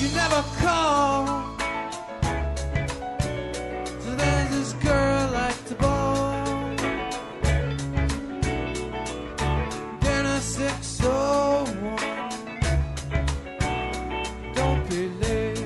you never call. So there's this girl like to ball. Dinner 601. Don't be late.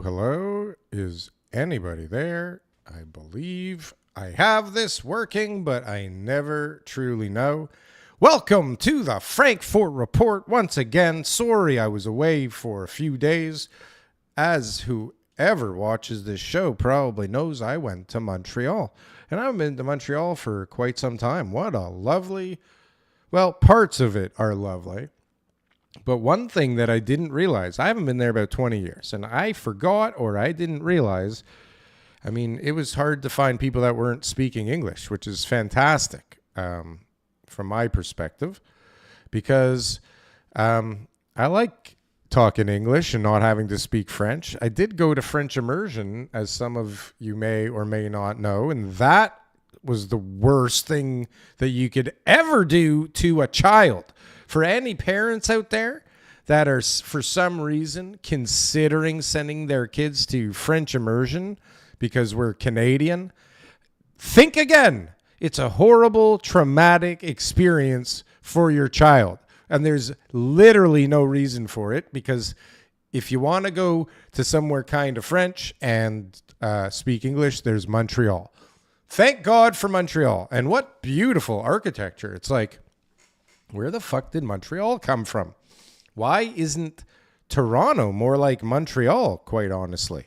Hello. Is anybody there? I believe I have this working, but I never truly know. Welcome to the Frankfort Report once again. Sorry I was away for a few days. As whoever watches this show probably knows, I went to Montreal. And I've been to Montreal for quite some time. What a lovely... Well, parts of it are lovely. But one thing that I didn't realize, I haven't been there about 20 years, and I forgot or I didn't realize, I mean, it was hard to find people that weren't speaking English, which is fantastic from my perspective, because I like talking English and not having to speak French. I did go to French immersion, as some of you may or may not know, and that was the worst thing that you could ever do to a child. For any parents out there that are, for some reason, considering sending their kids to French immersion because we're Canadian, think again. It's a horrible, traumatic experience for your child. And there's literally no reason for it, because if you want to go to somewhere kind of French and speak English, there's Montreal. Thank God for Montreal. And what beautiful architecture. It's like, where the fuck did Montreal come from? Why isn't Toronto more like Montreal, quite honestly?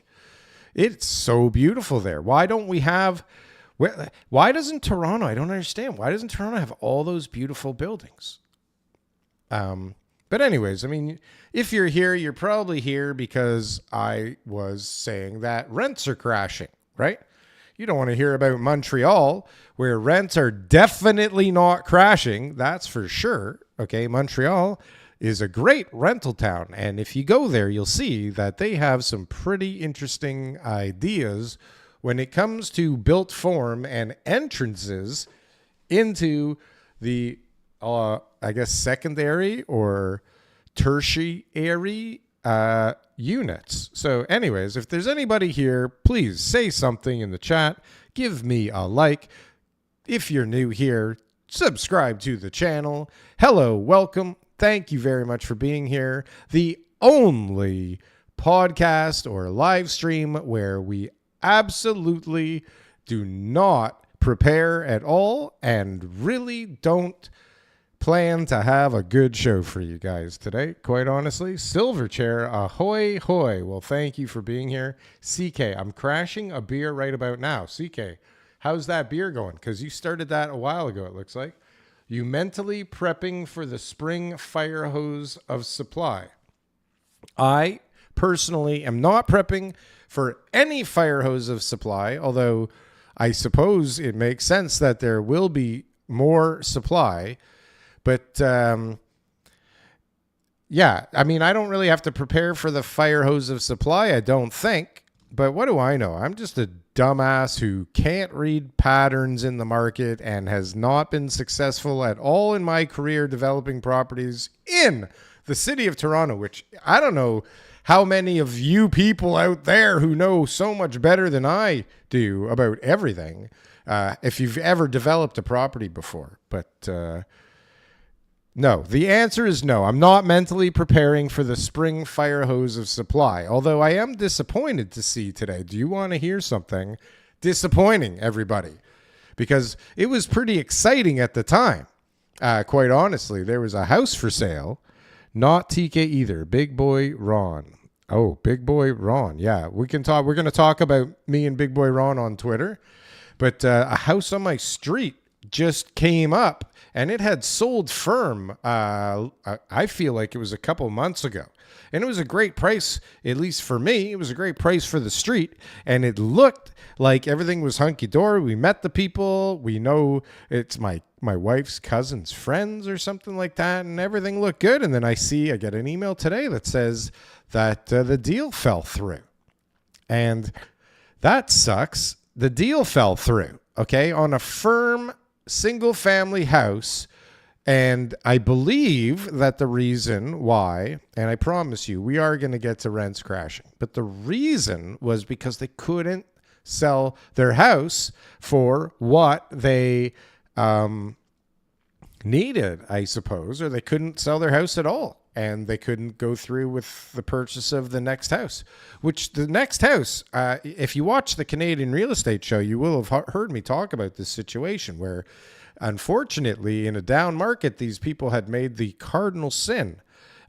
It's so beautiful there. Why don't we have... Why doesn't Toronto... I don't understand. Why doesn't Toronto have all those beautiful buildings? But anyways, I mean, if you're here, you're probably here because I was saying that rents are crashing, right? You don't want to hear about Montreal, where rents are definitely not crashing. That's for sure. Okay, Montreal is a great rental town. And if you go there, you'll see that they have some pretty interesting ideas when it comes to built form and entrances into the, I guess, secondary or tertiary units. So anyways, if there's anybody here, please say something in the chat. Give me a like. If you're new here, subscribe to the channel. Hello, welcome. Thank you very much for being here. The only podcast or live stream where we absolutely do not prepare at all and really don't plan to have a good show for you guys today, quite honestly. Silverchair, ahoy hoy. Well, thank you for being here. CK, I'm crashing a beer right about now. CK, how's that beer going? Because you started that a while ago, it looks like. You mentally prepping for the spring fire hose of supply. I personally am not prepping for any fire hose of supply, although I suppose it makes sense that there will be more supply. But, yeah, I mean, I don't really have to prepare for the fire hose of supply, I don't think. But what do I know? I'm just a dumbass who can't read patterns in the market and has not been successful at all in my career developing properties in the city of Toronto, which I don't know how many of you people out there who know so much better than I do about everything, if you've ever developed a property before. But, no, the answer is no. I'm not mentally preparing for the spring fire hose of supply, although I am disappointed to see today. Do you want to hear something disappointing, everybody? Because it was pretty exciting at the time. Quite honestly, there was a house for sale, not TK either. Big Boy Ron. Oh, Big Boy Ron. Yeah, we can talk. We're going to talk about me and Big Boy Ron on Twitter. But a house on my street just came up. And it had sold firm, I feel like it was a couple months ago. And it was a great price, at least for me. It was a great price for the street. And it looked like everything was hunky-dory. We met the people. We know it's my wife's cousin's friends or something like that. And everything looked good. And then I get an email today that says that the deal fell through. And that sucks. The deal fell through, okay, on a firm single family house. And I believe that the reason why, and I promise you, we are going to get to rents crashing, but the reason was because they couldn't sell their house for what they needed, I suppose, or they couldn't sell their house at all. And they couldn't go through with the purchase of the next house, which the next house, if you watch the Canadian Real Estate Show, you will have heard me talk about this situation where, unfortunately, in a down market, these people had made the cardinal sin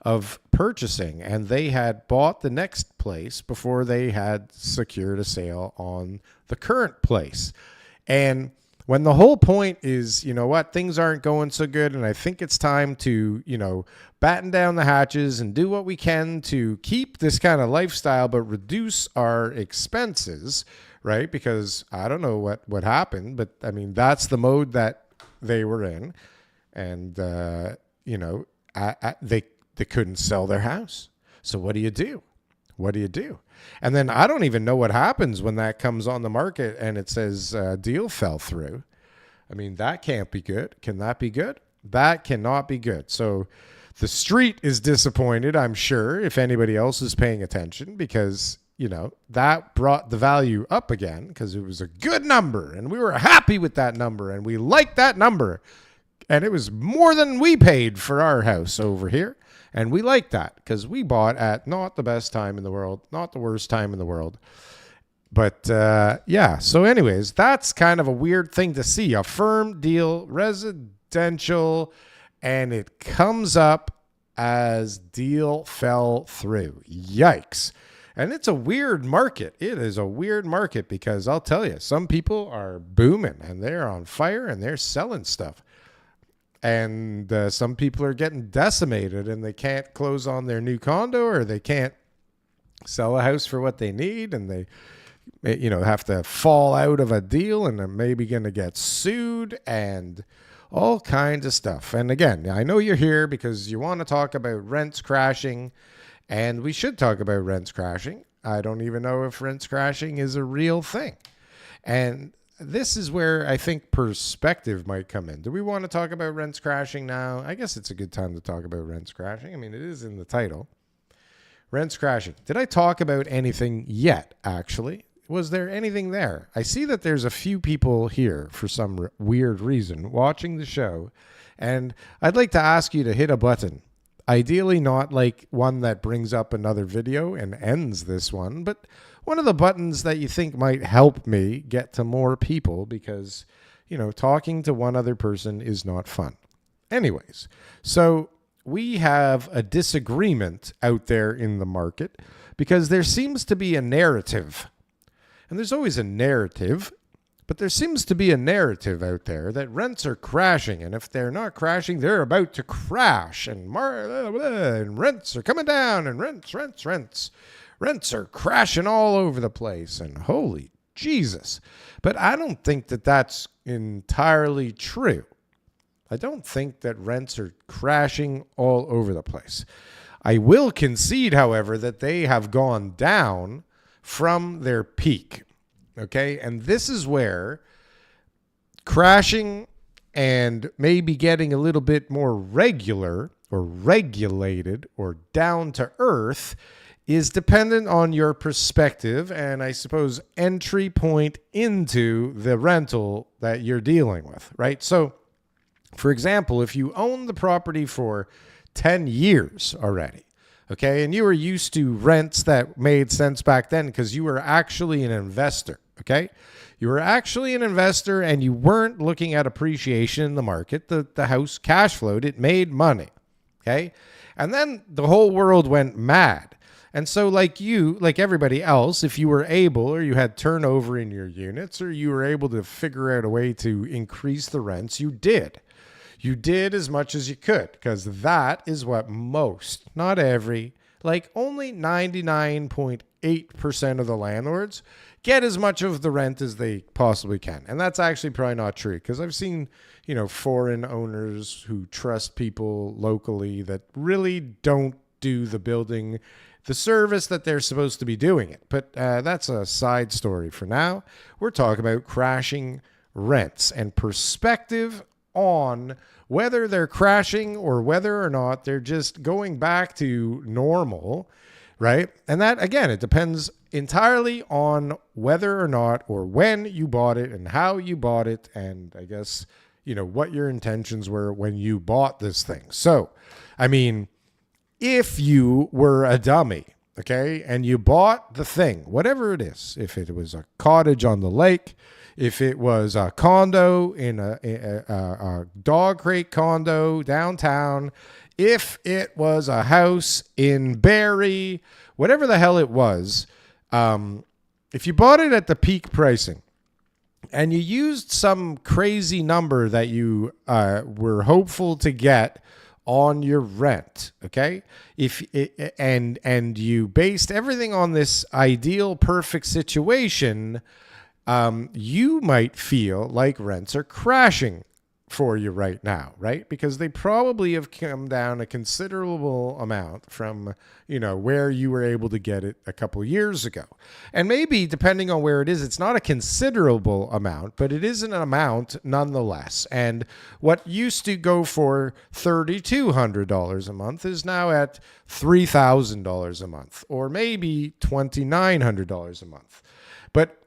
of purchasing, and they had bought the next place before they had secured a sale on the current place. And when the whole point is, you know what, things aren't going so good, and I think it's time to, batten down the hatches and do what we can to keep this kind of lifestyle, but reduce our expenses, right? Because I don't know what happened, but I mean, that's the mode that they were in. And, they couldn't sell their house. So what do you do? What do you do? And then I don't even know what happens when that comes on the market and it says deal fell through. I mean, that can't be good. Can that be good? That cannot be good. So the street is disappointed, I'm sure, if anybody else is paying attention, because, that brought the value up again because it was a good number and we were happy with that number and we liked that number. And it was more than we paid for our house over here. And we like that because we bought at not the best time in the world, not the worst time in the world. But yeah, so anyways, that's kind of a weird thing to see. A firm deal, residential, and it comes up as deal fell through. Yikes. And it's a weird market. It is a weird market because I'll tell you, some people are booming and they're on fire and they're selling stuff. And some people are getting decimated and they can't close on their new condo or they can't sell a house for what they need. And they, have to fall out of a deal and they're maybe going to get sued and all kinds of stuff. And again, I know you're here because you want to talk about rents crashing, and we should talk about rents crashing. I don't even know if rents crashing is a real thing. And this is where I think perspective might come in. Do we want to talk about rents crashing now? I guess it's a good time to talk about rents crashing. I mean, it is in the title. Rents crashing. Did I talk about anything yet, actually? Was there anything there? I see that there's a few people here for some weird reason watching the show, and I'd like to ask you to hit a button. Ideally not like one that brings up another video and ends this one, but one of the buttons that you think might help me get to more people because, talking to one other person is not fun. Anyways, so we have a disagreement out there in the market because there seems to be a narrative. And there's always a narrative, but there seems to be a narrative out there that rents are crashing. And if they're not crashing, they're about to crash. And rents are coming down and rents. Rents are crashing all over the place. And holy Jesus. But I don't think that that's entirely true. I don't think that rents are crashing all over the place. I will concede, however, that they have gone down from their peak. Okay. And this is where crashing and maybe getting a little bit more regular or regulated or down to earth is dependent on your perspective and I suppose entry point into the rental that you're dealing with, right? So, for example, if you own the property for 10 years already, okay, and you were used to rents that made sense back then because you were actually an investor, okay? You were actually an investor and you weren't looking at appreciation in the market. The house cash flowed. It made money, okay? And then the whole world went mad. And so like everybody else, if you were able or you had turnover in your units or you were able to figure out a way to increase the rents, you did. You did as much as you could because that is what most, not every, like only 99.8% of the landlords get as much of the rent as they possibly can. And that's actually probably not true because I've seen, foreign owners who trust people locally that really don't do the building the service that they're supposed to be doing it. But that's a side story for now. We're talking about crashing rents and perspective on whether they're crashing or whether or not they're just going back to normal, right? And that, again, it depends entirely on whether or not or when you bought it and how you bought it and I guess, what your intentions were when you bought this thing. So, I mean, if you were a dummy, okay, and you bought the thing, whatever it is, if it was a cottage on the lake, if it was a condo in a dog crate condo downtown, if it was a house in Barrie, whatever the hell it was, if you bought it at the peak pricing and you used some crazy number that you were hopeful to get on your rent, okay? And you based everything on this ideal perfect situation, you might feel like rents are crashing for you right now, right? Because they probably have come down a considerable amount from, where you were able to get it a couple years ago. And maybe depending on where it is, it's not a considerable amount, but it is an amount nonetheless. And what used to go for $3,200 a month is now at $3,000 a month, or maybe $2,900 a month. But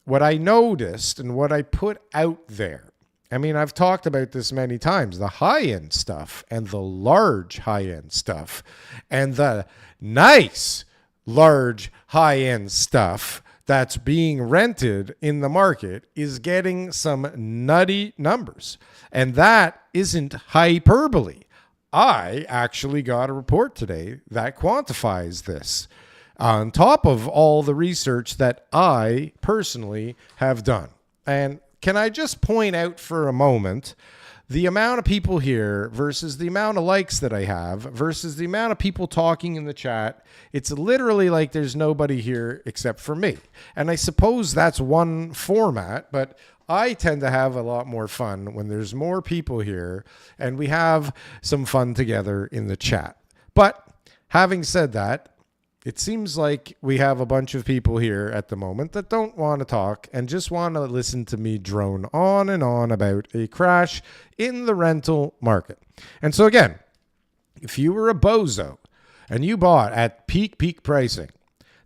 what I noticed and what I put out there, I mean, I've talked about this many times, the high-end stuff and the large high-end stuff and the nice large high-end stuff that's being rented in the market is getting some nutty numbers. And that isn't hyperbole. I actually got a report today that quantifies this on top of all the research that I personally have done. And can I just point out for a moment the amount of people here versus the amount of likes that I have versus the amount of people talking in the chat? It's literally like there's nobody here except for me. And I suppose that's one format, but I tend to have a lot more fun when there's more people here and we have some fun together in the chat. But having said that, it seems like we have a bunch of people here at the moment that don't want to talk and just want to listen to me drone on and on about a crash in the rental market. And so again, if you were a bozo and you bought at peak pricing,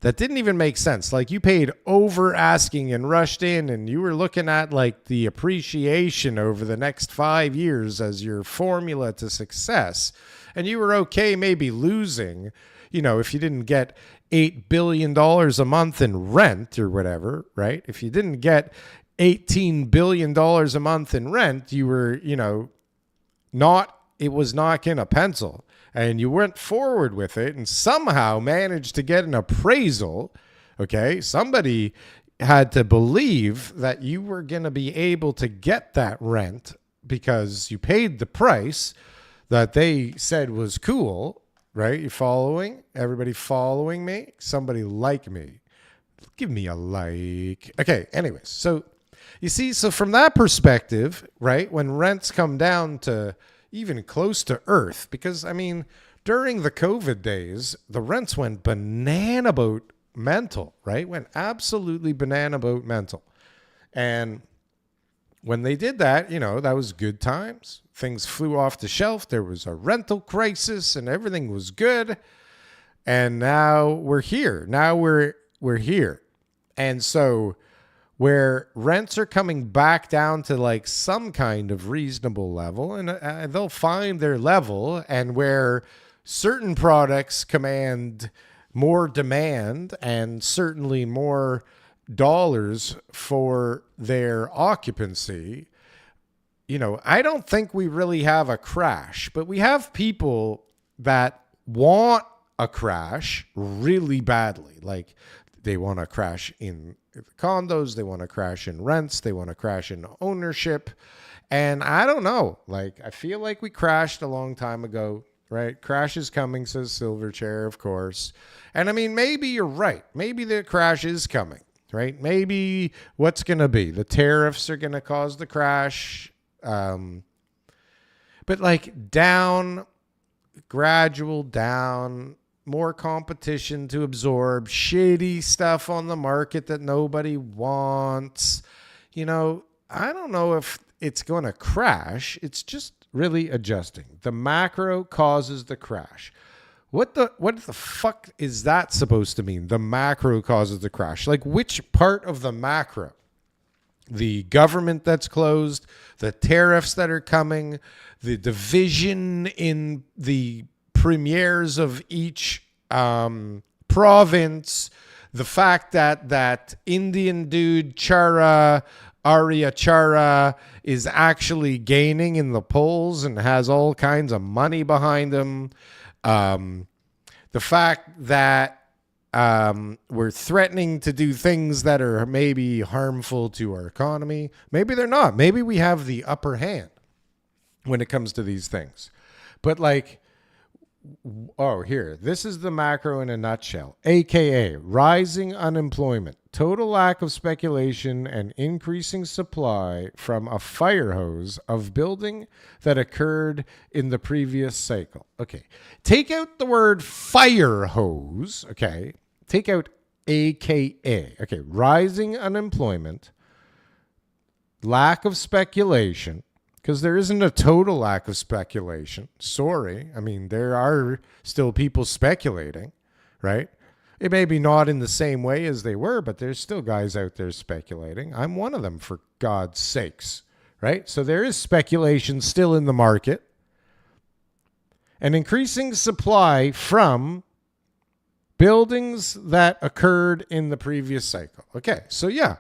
that didn't even make sense. Like you paid over asking and rushed in and you were looking at like the appreciation over the next 5 years as your formula to success. And you were okay maybe losing, if you didn't get $8 billion a month in rent or whatever, right? If you didn't get $18 billion a month in rent, you were, it was not going to pencil. And you went forward with it and somehow managed to get an appraisal. Okay. Somebody had to believe that you were going to be able to get that rent because you paid the price that they said was cool, right? You following? Everybody following me? Somebody like me. Give me a like. Okay. Anyways. So you see, so from that perspective, right? When rents come down to even close to earth, because I mean, during the COVID days, the rents went banana boat mental, right? Went absolutely banana boat mental. And when they did that, that was good times. Things flew off the shelf. There was a rental crisis and everything was good. And now we're here. Now we're here. And so where rents are coming back down to like some kind of reasonable level, and they'll find their level, and where certain products command more demand and certainly more dollars for their occupancy, I don't think we really have a crash, but we have people that want a crash really badly. Like they want to crash in condos, they want to crash in rents, they want to crash in ownership. And I don't know, like I feel like we crashed a long time ago, right? Crash is coming, says Silverchair, of course. And I mean, maybe you're right. Maybe the crash is coming, right? Maybe what's going to be? The tariffs are going to cause the crash. But like down, gradual down, more competition to absorb, shady stuff on the market that nobody wants. I don't know if it's going to crash. It's just really adjusting. The macro causes the crash. What the fuck is that supposed to mean? The macro causes the crash. Like which part of the macro? The government that's closed, the tariffs that are coming, the division in the premiers of each province, the fact that Indian dude Arya Chara is actually gaining in the polls and has all kinds of money behind him. The fact that we're threatening to do things that are maybe harmful to our economy. Maybe they're not. Maybe we have the upper hand when it comes to these things. But like, here, this is the macro in a nutshell, aka rising unemployment, total lack of speculation, and increasing supply from a fire hose of building that occurred in the previous cycle. Okay, take out the word fire hose. Okay, take out aka. Okay, rising unemployment, lack of speculation. Because there isn't a total lack of speculation. Sorry. I mean, there are still people speculating, right? It may be not in the same way as they were, but there's still guys out there speculating. I'm one of them, for God's sakes, right? So there is speculation still in the market. An increasing supply from buildings that occurred in the previous cycle. Okay, so yeah,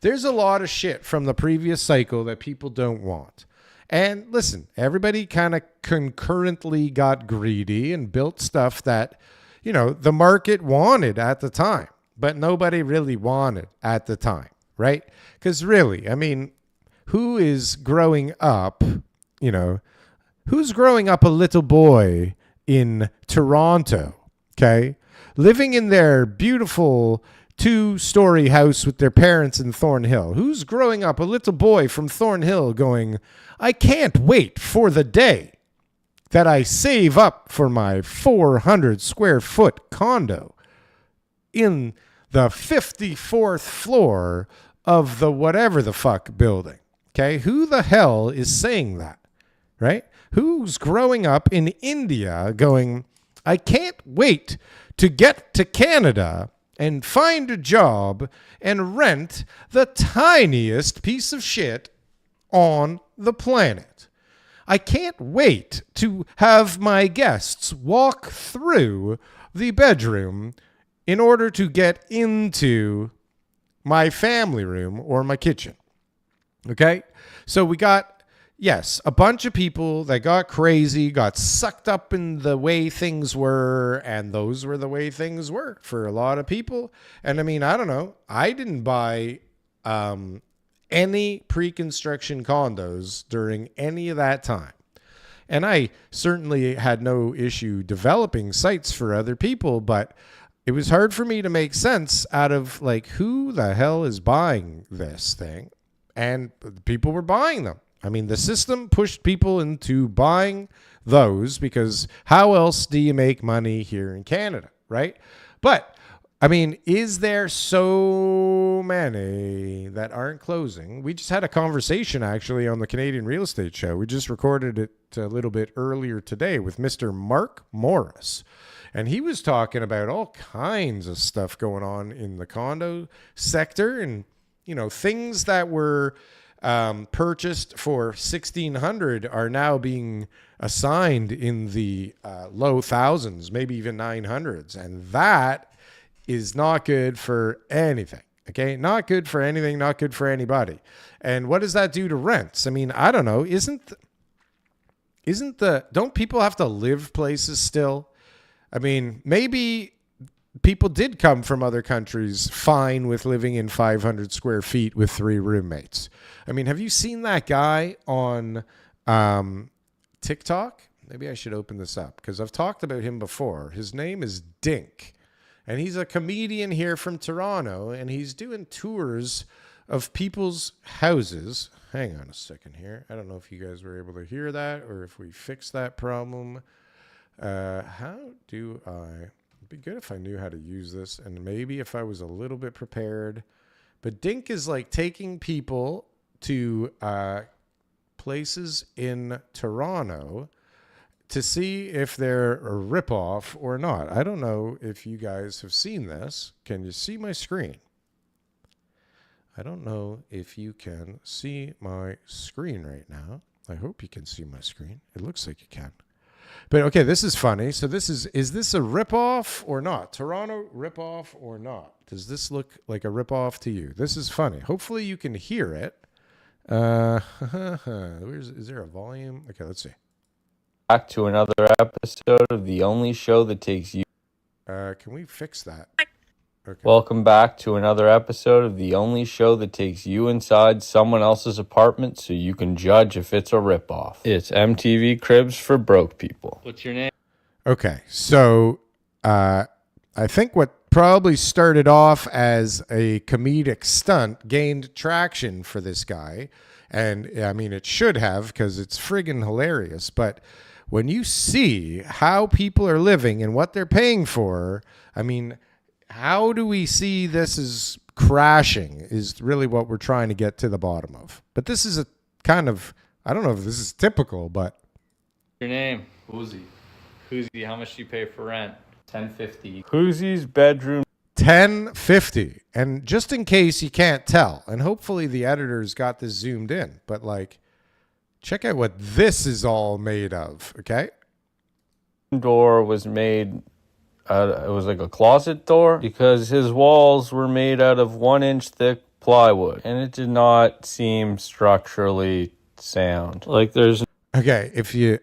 there's a lot of shit from the previous cycle that people don't want. And listen, everybody kind of concurrently got greedy and built stuff that, the market wanted at the time, but nobody really wanted at the time, right? Because really, I mean, who is growing up, who's growing up a little boy in Toronto, okay, living in their beautiful 2-story house with their parents in Thornhill? Who's growing up a little boy from Thornhill going, I can't wait for the day that I save up for my 400 square foot condo, in the 54th floor of the whatever the fuck building. Okay, who the hell is saying that, right? Who's growing up in India going, I can't wait to get to Canada and find a job and rent the tiniest piece of shit on the planet. I can't wait to have my guests walk through the bedroom in order to get into my family room or my kitchen. Okay? So we got, yes, a bunch of people that got crazy, got sucked up in the way things were, and those were the way things were for a lot of people. And I mean, I don't know. I didn't buy any pre-construction condos during any of that time. And I certainly had no issue developing sites for other people, but it was hard for me to make sense out of like, who the hell is buying this thing? And people were buying them. I mean, the system pushed people into buying those because how else do you make money here in Canada, right? But, I mean, is there so many that aren't closing? We just had a conversation, actually, on the Canadian Real Estate Show. We just recorded it a little bit earlier today with Mr. Mark Morris. And he was talking about all kinds of stuff going on in the condo sector and, you know, things that were purchased for $1,600 are now being assigned in the low thousands, maybe even 900s. And that is not good for anything. Okay. Not good for anything, not good for anybody. And what does that do to rents? I mean, I don't know. Don't people have to live places still? I mean, maybe people did come from other countries fine with living in 500 square feet with 3 roommates. I mean, have you seen that guy on TikTok? Maybe I should open this up because I've talked about him before. His name is Dink, and he's a comedian here from Toronto, and he's doing tours of people's houses. Hang on a second here. I don't know if you guys were able to hear that or if we fixed that problem. How do I... It'd be good if I knew how to use this and maybe if I was a little bit prepared. But Dink is like taking people to places in Toronto to see if they're a ripoff or not. I don't know if you guys have seen this. Can you see my screen? I don't know if you can see my screen right now. I hope you can see my screen. It looks like you can. But okay, this is funny. So this is this a ripoff or not? Toronto ripoff or not? Does this look like a ripoff to you? This is funny. Hopefully you can hear it. Is there a volume? Okay, let's see. Back to another episode of the only show that takes you. Can we fix that? Okay. Welcome back to another episode of the only show that takes you inside someone else's apartment so you can judge if it's a ripoff. It's MTV Cribs for broke people. What's your name? Okay, so I think what probably started off as a comedic stunt gained traction for this guy. And I mean, it should have because it's friggin' hilarious. But when you see how people are living and what they're paying for, I mean... How do we see this as crashing is really what we're trying to get to the bottom of. But this is a kind of, I don't know if this is typical, but. Your name? Hoosie. Hoosie, how much do you pay for rent? $10.50. Hoosie's bedroom. $10.50. And just in case you can't tell, and hopefully the editor's got this zoomed in, but like, check out what this is all made of, okay? Door was made... it was like a closet door because his walls were made out of 1-inch thick plywood and it did not seem structurally sound. Like there's... Okay,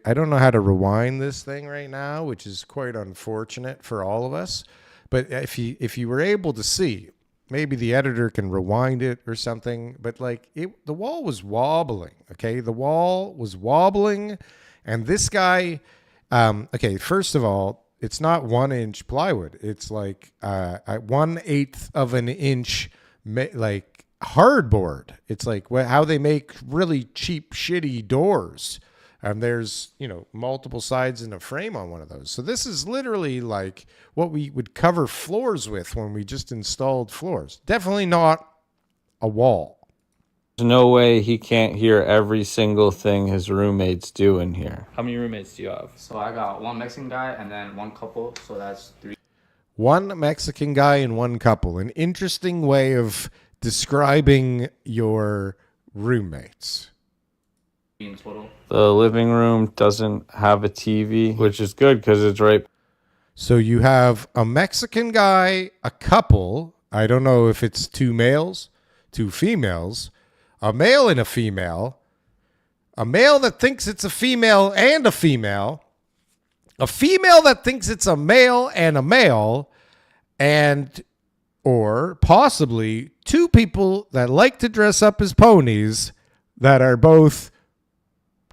I don't know how to rewind this thing right now, which is quite unfortunate for all of us. But if you were able to see, maybe the editor can rewind it or something. But like the wall was wobbling. Okay, the wall was wobbling, and this guy. Okay, first of all. It's not 1-inch plywood. It's like 1/8 of an inch, like hardboard. It's like how they make really cheap, shitty doors. And there's, multiple sides in a frame on one of those. So this is literally like what we would cover floors with when we just installed floors. Definitely not a wall. There's no way he can't hear every single thing his roommates do in here. How many roommates do you have? So I got one Mexican guy and then one couple, so that's 3. One Mexican guy and one couple. An interesting way of describing your roommates. In total. The living room doesn't have a TV, which is good because it's right. So you have a Mexican guy, a couple. I don't know if it's 2 males, 2 females, a male and a female that thinks it's a female and a female that thinks it's a male, and or possibly 2 people that like to dress up as ponies that are both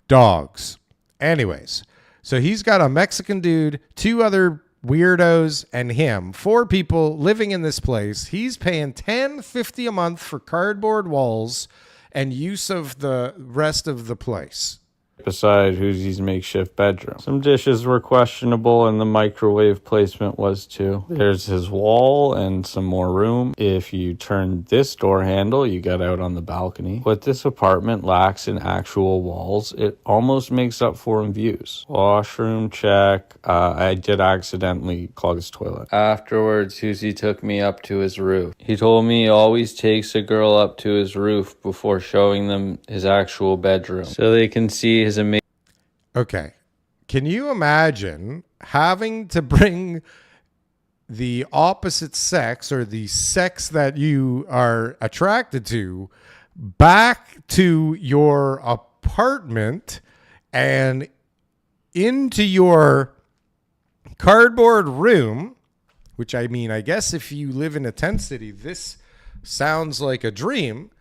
dogs. Anyways, so he's got a Mexican dude, 2 other weirdos, and him. 4 people living in this place. He's paying $10.50 a month for cardboard walls and use of the rest of the place. Beside Hoosie's makeshift bedroom. Some dishes were questionable and the microwave placement was too. There's his wall and some more room. If you turn this door handle, you get out on the balcony. What this apartment lacks in actual walls, it almost makes up for in views. Washroom check. I did accidentally clog his toilet. Afterwards, Hoosie took me up to his roof. He told me he always takes a girl up to his roof before showing them his actual bedroom so they can see his amazing. Okay. Can you imagine having to bring the opposite sex or the sex that you are attracted to back to your apartment and into your cardboard room, which I mean, I guess if you live in a tent city, this sounds like a dream.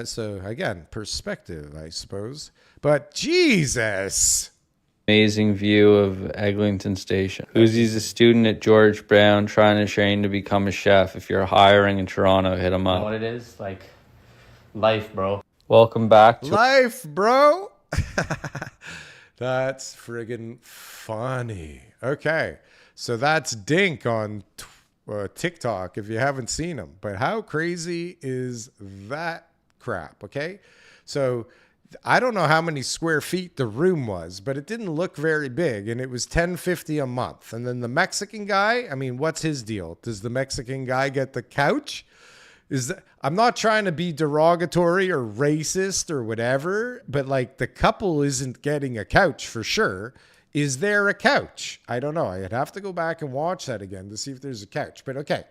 So again, perspective, I suppose. But Jesus. Amazing view of Eglinton Station. Hoosie's a student at George Brown trying to train to become a chef. If you're hiring in Toronto, hit him You know up. what it is? Like life, bro. Welcome back to Life, bro. That's friggin' funny. Okay. So that's Dink on TikTok if you haven't seen him. But how crazy is that crap? Okay. So I don't know how many square feet the room was, but it didn't look very big, and it was $10.50 a month. And then the Mexican guy, I mean, what's his deal? Does the Mexican guy get the couch? I'm not trying to be derogatory or racist or whatever, but like the couple isn't getting a couch for sure. Is there a couch? I don't know. I'd have to go back and watch that again to see if there's a couch. But okay,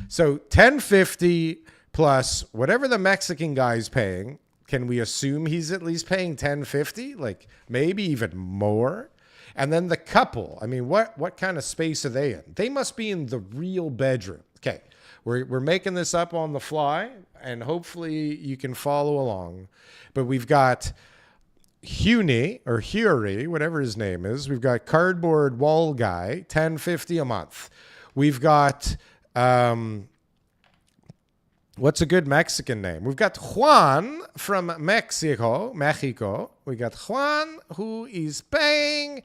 so $10.50 plus whatever the Mexican guy's paying. Can we assume he's at least paying $10.50? Like maybe even more? And then the couple, I mean, what kind of space are they in? They must be in the real bedroom. Okay, we're making this up on the fly, and hopefully you can follow along. But we've got Huni, or Huri, whatever his name is. We've got cardboard wall guy, $10.50 a month. We've got... what's a good Mexican name? We've got Juan from Mexico. We got Juan, who is paying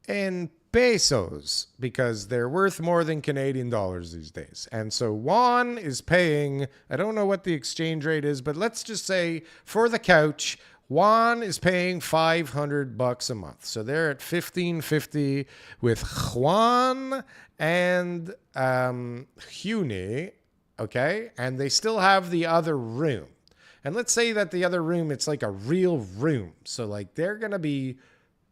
in pesos because they're worth more than Canadian dollars these days. And so Juan is paying, I don't know what the exchange rate is, but let's just say for the couch, Juan is paying $500 a month. So they're at $15.50 with Juan and Huni. Okay. And they still have the other room. And let's say that the other room, it's like a real room. So like they're going to be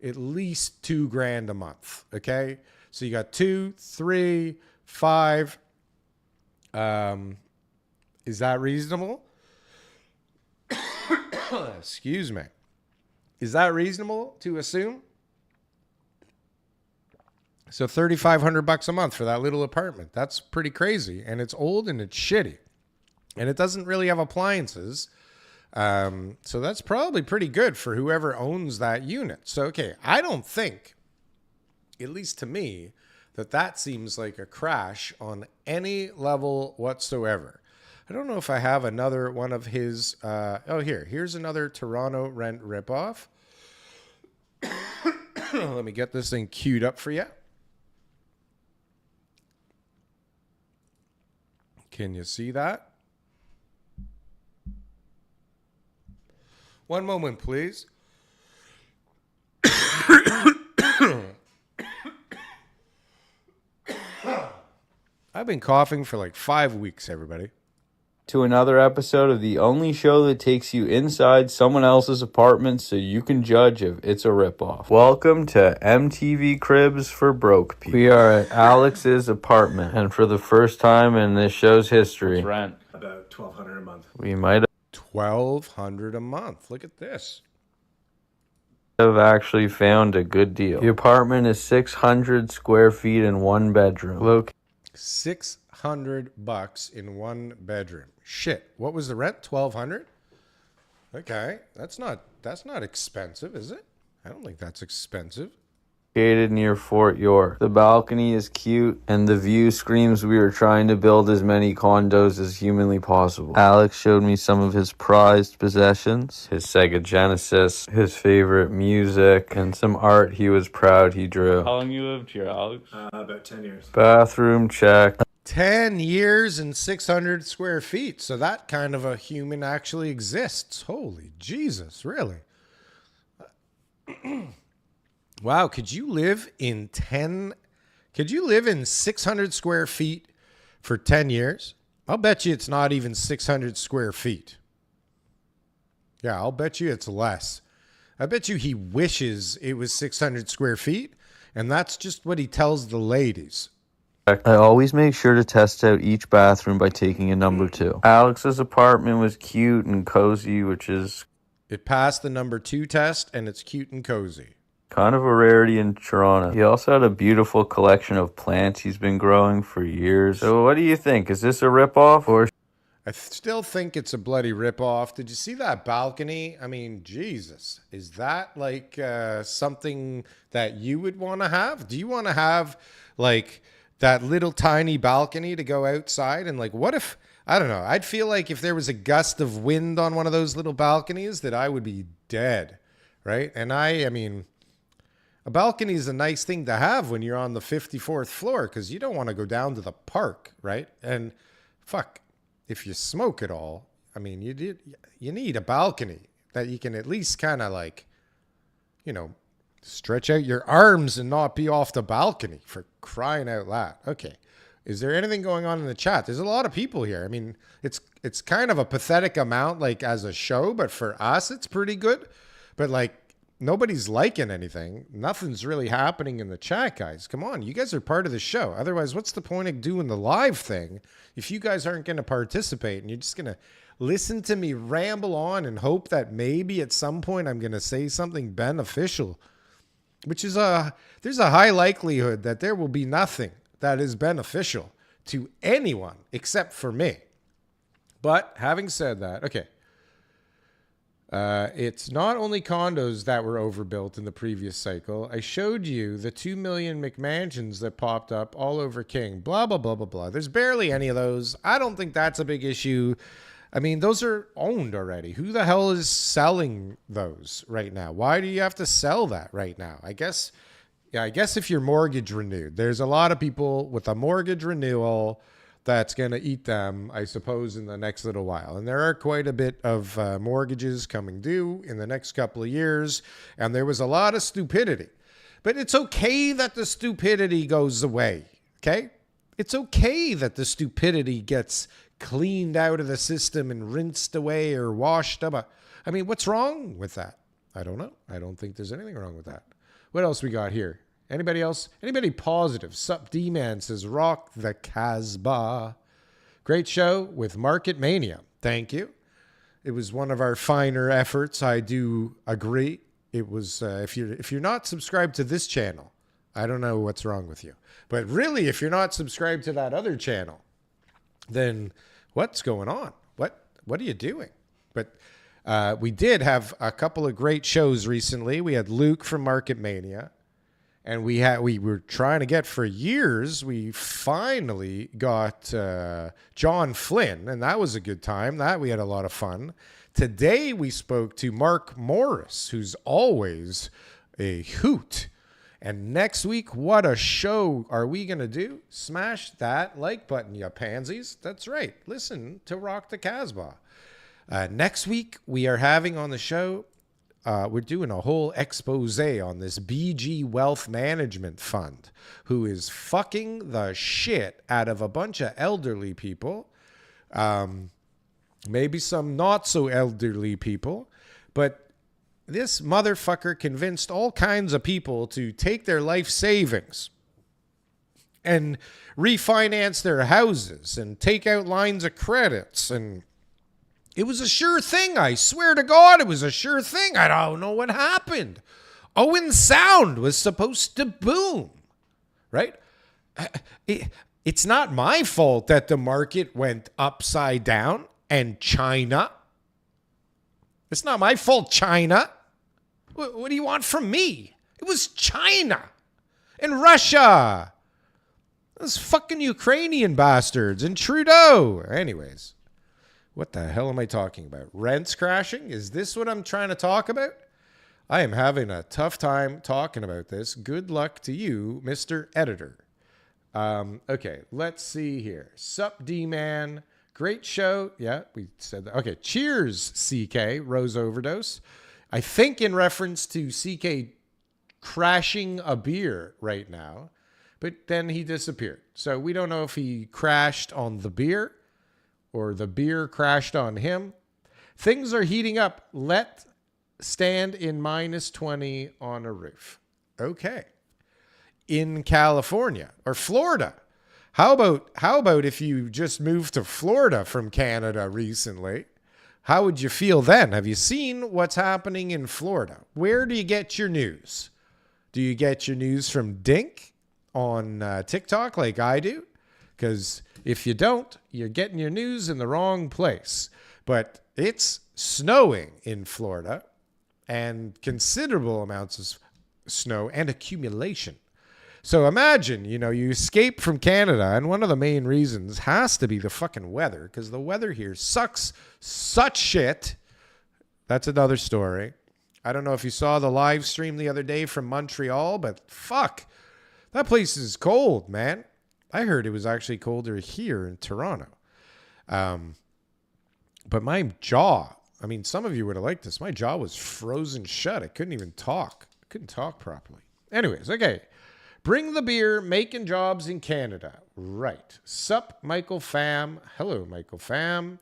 at least $2,000 a month. Okay. So you got 2, 3, 5. Is that reasonable? Excuse me. Is that reasonable to assume? So $3,500 a month for that little apartment. That's pretty crazy. And it's old and it's shitty. And it doesn't really have appliances. So that's probably pretty good for whoever owns that unit. So, okay, I don't think, at least to me, that seems like a crash on any level whatsoever. I don't know if I have another one of his. Here's another Toronto rent ripoff. Let me get this thing queued up for you. Can you see that? One moment, please. I've been coughing for like 5 weeks, everybody. To another episode of the only show that takes you inside someone else's apartment so you can judge if it's a ripoff. Welcome to MTV Cribs for Broke People. We are at Alex's apartment, and for the first time in this show's history, Rent. About $1,200 a month. we might $1,200 a month. Look at this. have actually found a good deal. The apartment is 600 square feet and one bedroom. $600 in one bedroom. Shit. What was the rent? $1,200? Okay. That's not expensive, is it? I don't think that's expensive. Located near Fort York. The balcony is cute, and the view screams we are trying to build as many condos as humanly possible. Alex showed me some of his prized possessions, his Sega Genesis, his favorite music, and some art he was proud he drew. How long you lived here, Alex? About 10 years. Bathroom check. 10 years and 600 square feet. So that kind of a human actually exists. Holy Jesus, really? Wow, could you live in 600 square feet for 10 years? I'll bet you it's not even 600 square feet. Yeah, I'll bet you it's less. I bet you he wishes it was 600 square feet, and that's just what he tells the ladies. I always make sure to test out each bathroom by taking a number 2. Alex's apartment was cute and cozy, which is It passed the number 2 test, and it's cute and cozy. kind of a rarity in Toronto. He also had a beautiful collection of plants he's been growing for years. So what do you think? Is this a ripoff or... I still think it's a bloody ripoff. Did you see that balcony? I mean, Jesus. Is that like something that you would want to have? Do you want to have like that little tiny balcony to go outside? And like, what if, I don't know, I'd feel like if there was a gust of wind on one of those little balconies that I would be dead, right? And I mean... a balcony is a nice thing to have when you're on the 54th floor because you don't want to go down to the park, right? And fuck, if you smoke at all, I mean, you need a balcony that you can at least kind of like, you know, stretch out your arms and not be off the balcony, for crying out loud. Okay. Is there anything going on in the chat? There's a lot of people here. I mean, it's kind of a pathetic amount like as a show, but for us, it's pretty good. But like, nobody's liking anything. Nothing's really happening in the chat, guys. Come on, you guys are part of the show. Otherwise, what's the point of doing the live thing if you guys aren't going to participate and you're just going to listen to me ramble on and hope that maybe at some point I'm going to say something beneficial, which is there's a high likelihood that there will be nothing that is beneficial to anyone except for me. But having said that, okay. It's not only condos that were overbuilt in the previous cycle. I showed you the 2 million McMansions that popped up all over King. Blah, blah, blah, blah, blah. There's barely any of those. I don't think that's a big issue. I mean, those are owned already. Who the hell is selling those right now? Why do you have to sell that right now? I guess if your mortgage renewed, there's a lot of people with a mortgage renewal that's going to eat them, I suppose, in the next little while. And there are quite a bit of mortgages coming due in the next couple of years. And there was a lot of stupidity. But it's okay that the stupidity goes away, okay? It's okay that the stupidity gets cleaned out of the system and rinsed away or washed up. I mean, what's wrong with that? I don't know. I don't think there's anything wrong with that. What else we got here? Anybody else? Anybody positive? Sup D-Man says, rock the Casbah. Great show with Market Mania. Thank you. It was one of our finer efforts. I do agree. It was, if you're not subscribed to this channel, I don't know what's wrong with you. But really, if you're not subscribed to that other channel, then what's going on? What are you doing? But we did have a couple of great shows recently. We had Luke from Market Mania. And we were trying to get for years. We finally got John Flynn, and that was a good time. We had a lot of fun. Today we spoke to Mark Morris, who's always a hoot. And next week, what a show are we going to do? Smash that like button, you pansies. That's right. Listen to Rock the Casbah. Next week, we are having on the show, we're doing a whole expose on this BG Wealth Management Fund, who is fucking the shit out of a bunch of elderly people, maybe some not so elderly people, but this motherfucker convinced all kinds of people to take their life savings and refinance their houses and take out lines of credits. And it was a sure thing. I swear to God, it was a sure thing. I don't know what happened. Owen Sound was supposed to boom, right? It's not my fault that the market went upside down and China. It's not my fault, China. What do you want from me? It was China and Russia. Those fucking Ukrainian bastards and Trudeau. Anyways, what the hell am I talking about? Rents crashing? Is this what I'm trying to talk about? I am having a tough time talking about this. Good luck to you, Mr. Editor. Okay, let's see here. Sup, D-Man. Great show. Yeah, we said that. Okay, cheers, CK. Rose Overdose. I think in reference to CK crashing a beer right now, but then he disappeared. So we don't know if he crashed on the beer or the beer crashed on him. Things are heating up. Let stand in minus 20 on a roof. Okay. In California or Florida. How about if you just moved to Florida from Canada recently? How would you feel then? Have you seen what's happening in Florida? Where do you get your news? Do you get your news from Dink on TikTok like I do? Because if you don't, you're getting your news in the wrong place. But it's snowing in Florida and considerable amounts of snow and accumulation. So imagine, you escape from Canada, and one of the main reasons has to be the fucking weather, because the weather here sucks such shit. That's another story. I don't know if you saw the live stream the other day from Montreal, but fuck, that place is cold, man. I heard it was actually colder here in Toronto. But my jaw, some of you would have liked this. My jaw was frozen shut. I couldn't even talk. I couldn't talk properly. Anyways, okay. Bring the beer, making jobs in Canada. Right. Sup, Michael Pham. Hello, Michael Pham.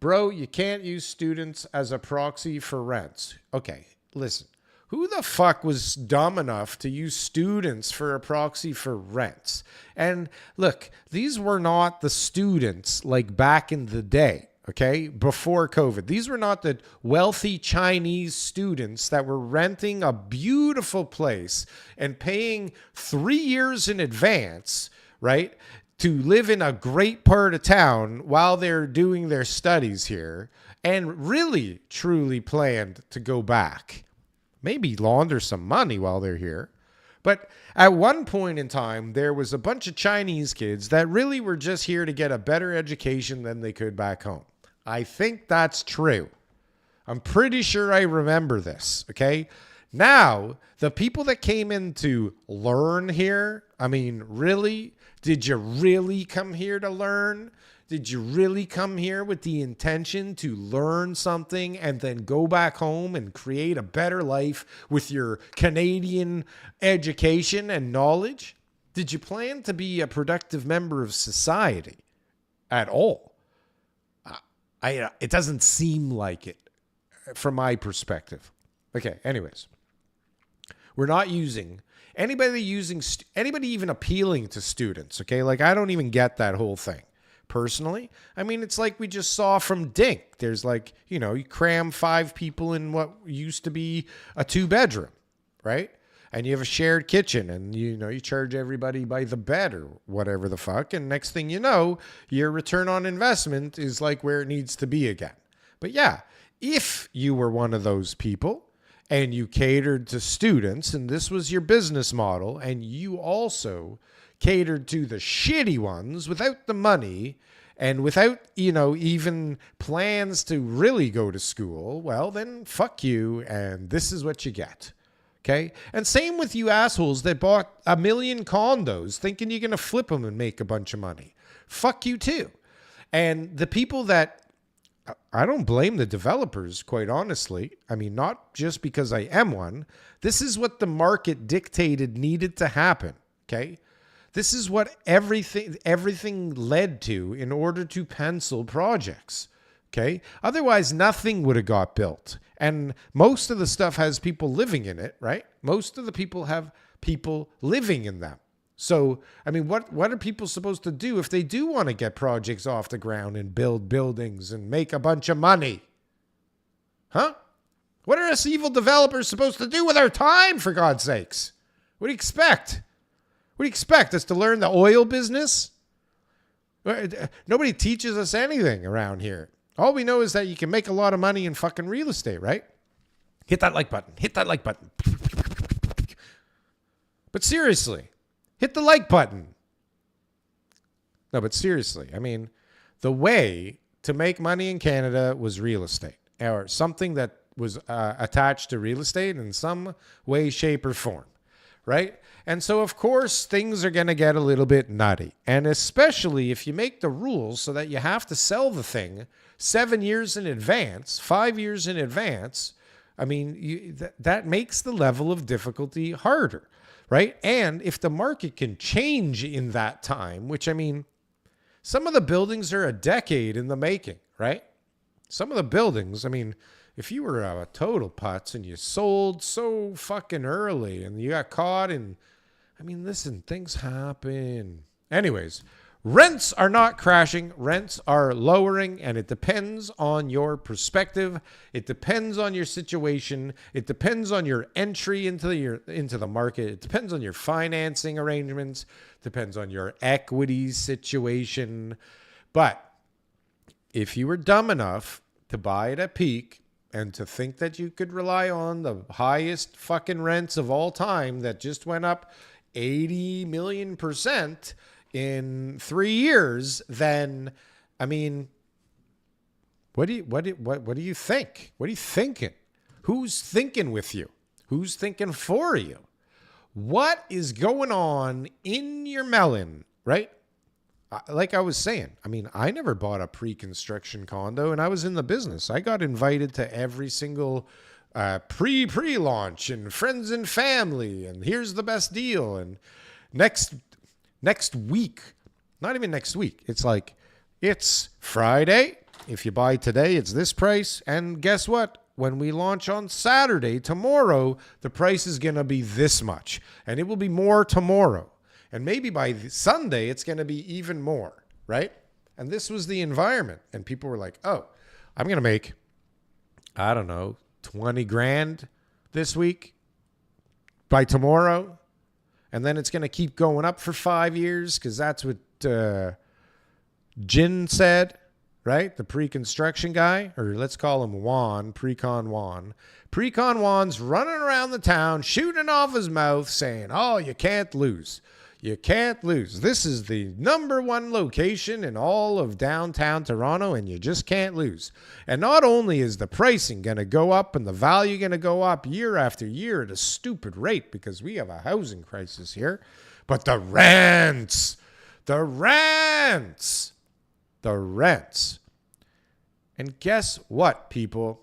Bro, you can't use students as a proxy for rents. Okay, listen. Who the fuck was dumb enough to use students for a proxy for rents? And look, these were not the students like back in the day. Okay, before COVID. These were not the wealthy Chinese students that were renting a beautiful place and paying 3 years in advance, right, to live in a great part of town while they're doing their studies here and really, truly planned to go back. Maybe launder some money while they're here. But at one point in time, there was a bunch of Chinese kids that really were just here to get a better education than they could back home. I think that's true. I'm pretty sure I remember this, okay? Now, the people that came in to learn here, really? Did you really come here to learn? Did you really come here with the intention to learn something and then go back home and create a better life with your Canadian education and knowledge? Did you plan to be a productive member of society at all? It doesn't seem like it from my perspective. Okay, anyways. We're not using anybody even appealing to students, okay? Like, I don't even get that whole thing, personally. It's like we just saw from Dink. There's like, you cram 5 people in what used to be a 2-bedroom, right? And you have a shared kitchen and, you charge everybody by the bed or whatever the fuck. And next thing you know, your return on investment is like where it needs to be again. But yeah, if you were one of those people and you catered to students and this was your business model and you also catered to the shitty ones without the money and without, even plans to really go to school, well, then fuck you. And this is what you get. Okay? And same with you assholes that bought 1 million condos thinking you're going to flip them and make a bunch of money. Fuck you too. And the people that, I don't blame the developers, quite honestly. I mean, not just because I am one. This is what the market dictated needed to happen. Okay? This is what everything led to in order to pencil projects. Okay? Otherwise, nothing would have got built. And most of the stuff has people living in it, right? Most of the people have people living in them. So, I mean, what are people supposed to do if they do want to get projects off the ground and build buildings and make a bunch of money? Huh? What are us evil developers supposed to do with our time, for God's sakes? What do you expect? What do you expect? Us to learn the oil business? Nobody teaches us anything around here. All we know is that you can make a lot of money in fucking real estate, right? Hit that like button. Hit that like button. But seriously, hit the like button. No, but seriously, I mean, the way to make money in Canada was real estate, or something that was attached to real estate in some way, shape, or form, right? And so, of course, things are going to get a little bit nutty. And especially if you make the rules so that you have to sell the thing 7 years in advance, 5 years in advance, I mean, that makes the level of difficulty harder, right? And if the market can change in that time, which, I mean, some of the buildings are a decade in the making, right? Some of the buildings, I mean, if you were a total putz and you sold so fucking early and you got caught in, I mean, listen, things happen. Anyways, rents are not crashing. Rents are lowering, and it depends on your perspective. It depends on your situation. It depends on your entry into the market. It depends on your financing arrangements. It depends on your equity situation. But if you were dumb enough to buy it at peak and to think that you could rely on the highest fucking rents of all time that just went up 80 million % in 3 years, then, I mean, what do you think? What are you thinking? Who's thinking with you? Who's thinking for you? What is going on in your melon, right? Like I was saying, I mean, I never bought a pre-construction condo, and I was in the business. I got invited to every single pre-launch and friends and family, and here's the best deal. And next week, not even next week, it's like, it's Friday. If you buy today, it's this price. And guess what? When we launch on Saturday, tomorrow, the price is going to be this much. And it will be more tomorrow. And maybe by Sunday, it's going to be even more, right? And this was the environment. And people were like, oh, I'm going to make, I don't know, 20 grand this week by tomorrow. And then it's going to keep going up for 5 years because that's what Jin said, right? The pre-construction guy, or let's call him Juan, Pre-Con Juan. Pre-Con Juan's running around the town, shooting off his mouth, saying, oh, you can't lose. You can't lose. This is the #1 location in all of downtown Toronto, and you just can't lose. And not only is the pricing going to go up and the value going to go up year after year at a stupid rate because we have a housing crisis here, but the rents. And guess what, people?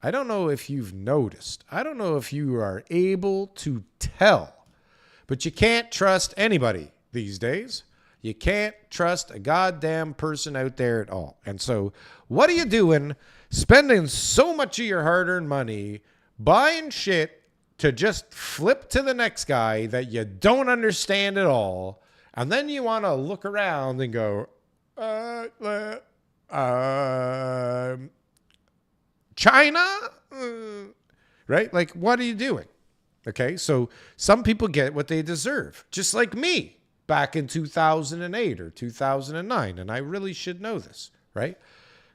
I don't know if you've noticed. I don't know if you are able to tell. But you can't trust anybody these days. You can't trust a goddamn person out there at all. And so what are you doing spending so much of your hard-earned money buying shit to just flip to the next guy that you don't understand at all, and then you want to look around and go, China? Right? Like, what are you doing? Okay, so some people get what they deserve, just like me back in 2008 or 2009, and I really should know this, right?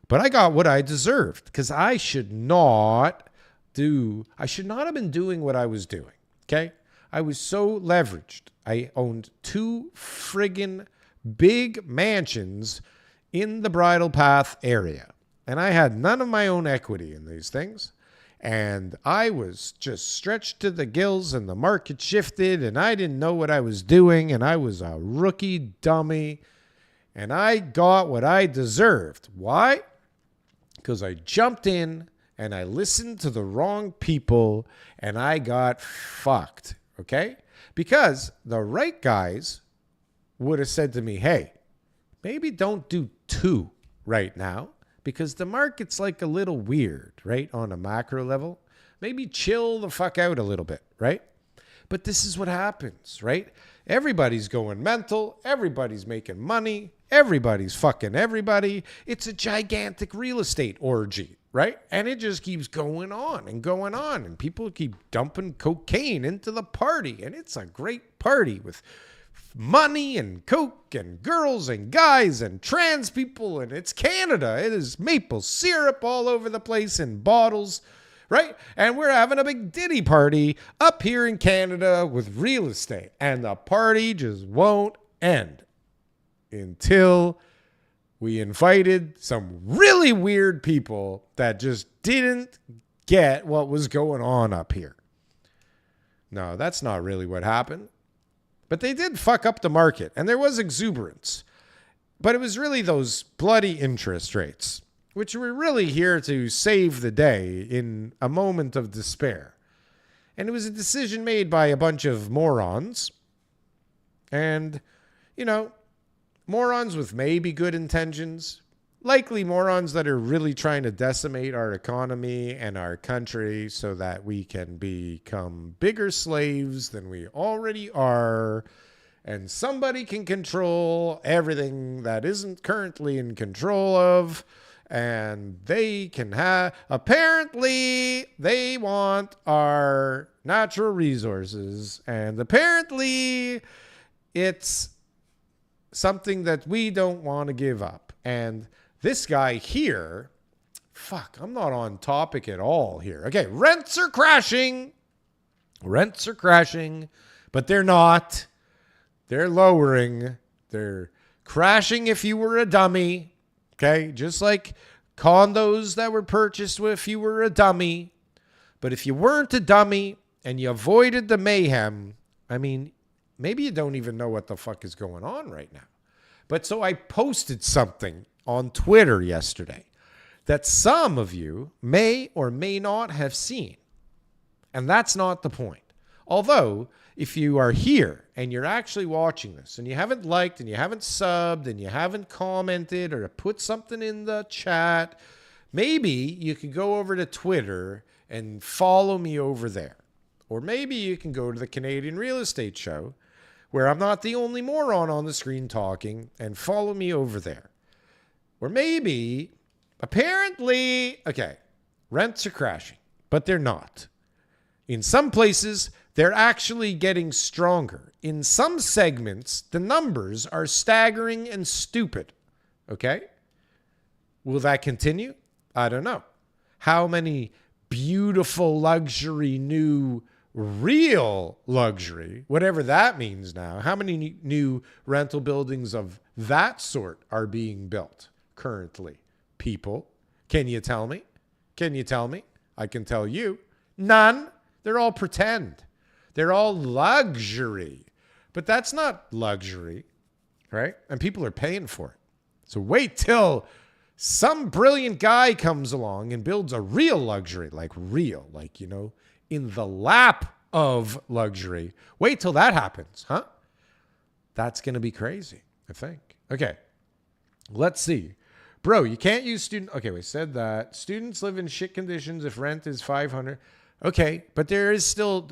But I got what I deserved because I should not have been doing what I was doing, okay? I was so leveraged. I owned 2 friggin' big mansions in the Bridle Path area, and I had none of my own equity in these things. And I was just stretched to the gills, and the market shifted, and I didn't know what I was doing, and I was a rookie dummy, and I got what I deserved. Why? Because I jumped in, and I listened to the wrong people, and I got fucked, okay? Because the right guys would have said to me, hey, maybe don't do 2 right now, because the market's like a little weird, right? On a macro level. Maybe chill the fuck out a little bit, right? But this is what happens, right? Everybody's going mental. Everybody's making money. Everybody's fucking everybody. It's a gigantic real estate orgy, right? And it just keeps going on and going on. And people keep dumping cocaine into the party. And it's a great party with money and coke and girls and guys and trans people. And it's Canada. It is maple syrup all over the place in bottles, right? And we're having a big Diddy party up here in Canada with real estate. And the party just won't end until we invited some really weird people that just didn't get what was going on up here. No, that's not really what happened. But they did fuck up the market, and there was exuberance. But it was really those bloody interest rates, which were really here to save the day in a moment of despair. And it was a decision made by a bunch of morons. And, you know, morons with maybe good intentions. Likely morons that are really trying to decimate our economy and our country so that we can become bigger slaves than we already are. And somebody can control everything that isn't currently in control of. And they can have, apparently they want our natural resources. And apparently it's something that we don't want to give up. And this guy here, fuck, I'm not on topic at all here. Okay, rents are crashing. Rents are crashing, but they're not. They're lowering. They're crashing if you were a dummy. Okay, just like condos that were purchased if you were a dummy. But if you weren't a dummy and you avoided the mayhem, I mean, maybe you don't even know what the fuck is going on right now. But so I posted something on Twitter yesterday that some of you may or may not have seen. And that's not the point. Although, if you are here and you're actually watching this and you haven't liked and you haven't subbed and you haven't commented or put something in the chat, maybe you could go over to Twitter and follow me over there. Or maybe you can go to the Canadian Real Estate Show, where I'm not the only moron on the screen talking, and follow me over there. Or maybe, apparently, okay, rents are crashing, but they're not. In some places, they're actually getting stronger. In some segments, the numbers are staggering and stupid. Okay? Will that continue? I don't know. How many beautiful luxury new real luxury, whatever that means now, how many new rental buildings of that sort are being built currently? People, can you tell me? Can you tell me? I can tell you. None. They're all pretend. They're all luxury. But that's not luxury, right? And people are paying for it. So wait till some brilliant guy comes along and builds a real luxury, like real, like, you know, in the lap of luxury. Wait till that happens, huh? That's going to be crazy, I think. Okay, let's see. Bro, you can't use student. Okay, we said that. Students live in shit conditions if rent is $500. Okay, but there is still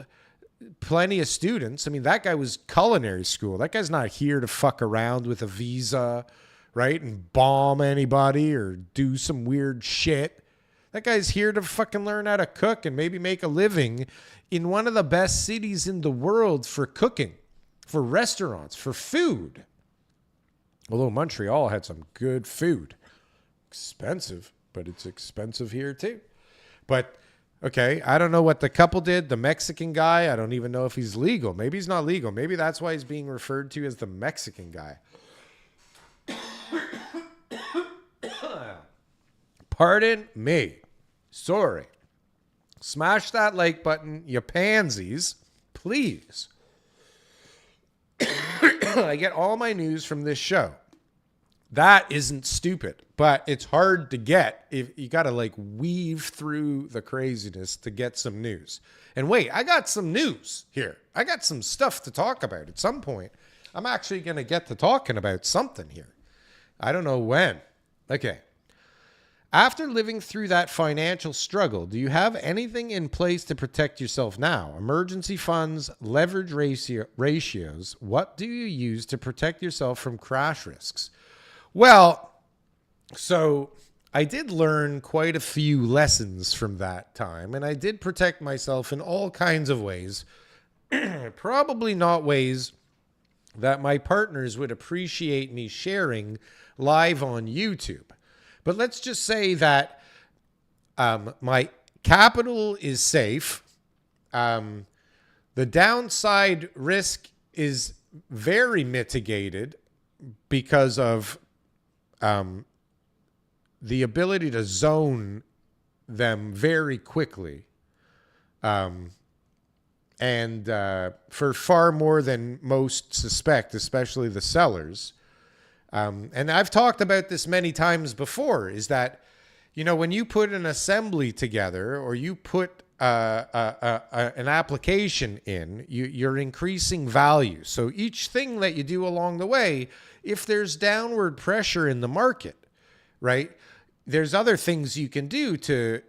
plenty of students. I mean, that guy was culinary school. That guy's not here to fuck around with a visa, right? And bomb anybody or do some weird shit. That guy's here to fucking learn how to cook and maybe make a living in one of the best cities in the world for cooking, for restaurants, for food. Although Montreal had some good food. Expensive, but it's expensive here too. But, okay, I don't know what the couple did. The Mexican guy, I don't even know if he's legal. Maybe he's not legal. Maybe that's why he's being referred to as the Mexican guy. Pardon me. Sorry. Smash that like button, you pansies, please. I get all my news from this show. That isn't stupid, but it's hard to get if you got to like weave through the craziness to get some news. And wait, I got some news here. I got some stuff to talk about at some point. I'm actually going to get to talking about something here. I don't know when. Okay. After living through that financial struggle, do you have anything in place to protect yourself now? Emergency funds, leverage ratios. What do you use to protect yourself from crash risks? Well, so I did learn quite a few lessons from that time, and I did protect myself in all kinds of ways. Probably not ways that my partners would appreciate me sharing live on YouTube. But let's just say that my capital is safe. The downside risk is very mitigated because of the ability to zone them very quickly. And for far more than most suspect, especially the sellers. And I've talked about this many times before, is that, you know, when you put an assembly together or you put an application in, you're increasing value. So each thing that you do along the way, if there's downward pressure in the market, right, there's other things you can do to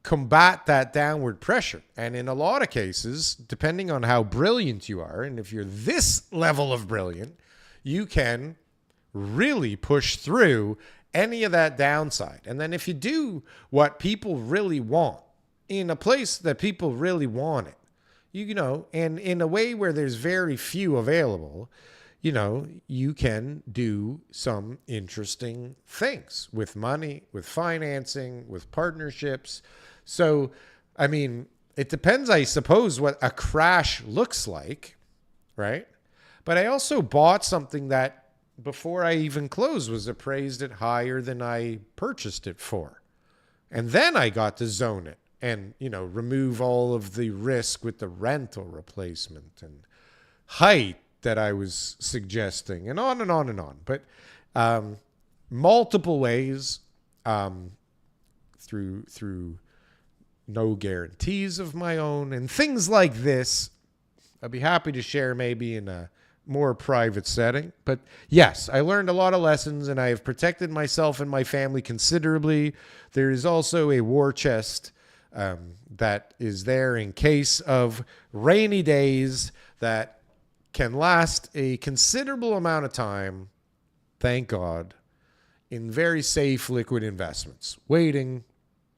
combat that downward pressure. And in a lot of cases, depending on how brilliant you are, and if you're this level of brilliant, you can really push through any of that downside. And then if you do what people really want in a place that people really want it, you know, and in a way where there's very few available, you know, you can do some interesting things with money, with financing, with partnerships. So, I mean, it depends, I suppose, what a crash looks like, right? But I also bought something that before I even closed was appraised at higher than I purchased it for. And then I got to zone it and, you know, remove all of the risk with the rental replacement and height that I was suggesting, and on and on and on. But multiple ways through no guarantees of my own and things like this. I'd be happy to share maybe in a more private setting. But yes, I learned a lot of lessons and I have protected myself and my family considerably. There is also a war chest that is there in case of rainy days that can last a considerable amount of time, thank God, in very safe liquid investments, waiting